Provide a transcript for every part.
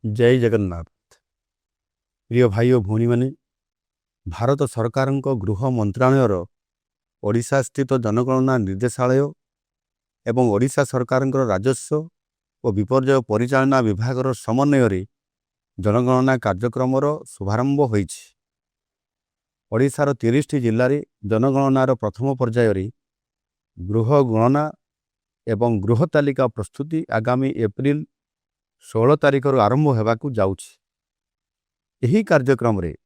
जय जगन्नाथ। प्रिय भाई और भौणी माने भारत सरकार गृह मंत्रालयर ओडिशा स्थित जनगणना निर्देशालय एवं ओडिशा सरकार राजस्व और विपर्यय परिचालना विभाग समन्वय जनगणना कार्यक्रम शुभारंभ होईछि। ओडिशार 30 जिल्ला रे जनगणनार प्रथम पर्यायर गृह गणना एवं गृह तालिका प्रस्तुति आगामी एप्रिल 16 तारिख आरंभ होगाकू जाउछि। एही कार्यक्रम रे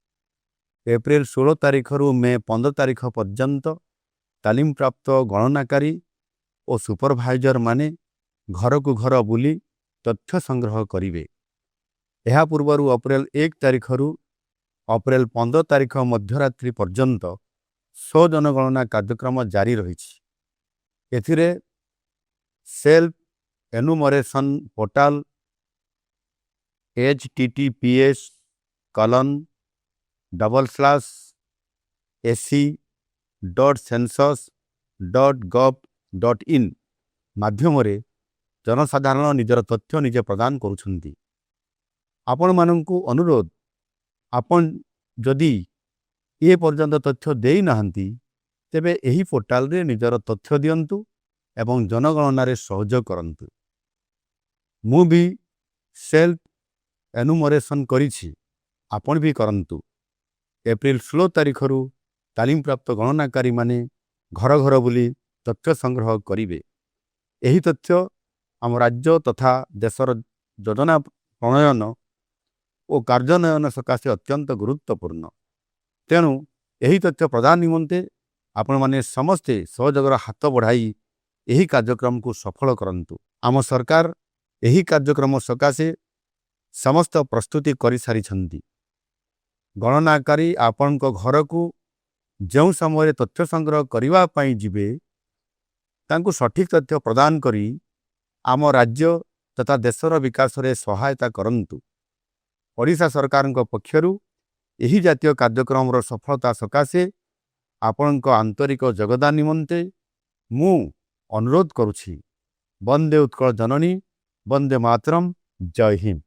एप्रिल 16 तारिख रु मे 15 तारिख पर्यंत तालीम प्राप्त गणनाकारी और सुपरभाइजर माने घर को घर बुली तथ्य संग्रह करिवे। एहा पूर्वरु अप्रैल 1 तारिख रु अप्रैल 15 तारिख मध्यरात्रि पर्यंत स्व जनगणना कार्यक्रम जारी रहिछि। एथिरे सेल्फ एनुमरेशन पोर्टाल https://ac.census.gov.in माध्यम जनसाधारण निजर तथ्य निजे प्रदान करुछंती। आपण मानंकु अनुरोध, आपण जदि ए पर्यंत तथ्य देई नाहंती तेबे एही पोर्टाल रे निजर तथ्य दियंतु एवं जनगणना रे सहयोग करंतु। मु भी सेल्फ एनुमरेशन करिछि, आपण भी करंतु। एप्रिल 16 तारिख रु तालीम प्राप्त गणनाकारी माने घर घर बुली तथ्य संग्रह करिवे। एही तथ्य आम राज्य तथा देशर योजना प्रणयन और कार्यान्वयन सकाशे अत्यंत गुरुत्वपूर्ण। तेणु एही तथ्य प्रदान निमंते आपण माने समस्ते सहयोगर हाथ बढ़ाई एही कार्यक्रम को सफल करंतु। आम सरकार एही कार्यक्रम सकाशे समस्त प्रस्तुति करि सारिछंती। गणनाकारी आपण घर को जो समय तथ्य संग्रह करिवा पई जिबे तांकु सठिक तथ्य प्रदान करी आम राज्य तथा देशर विकास रे सहायता करंतु। ओडिशा सरकार पक्षरु एही जातीय कार्यक्रम सफलता सकाशे आपण आंतरिक योगदान निमंते मु अनुरोध करुछि। वंदे उत्कल जननी, वंदे मातरम, जय हिंद।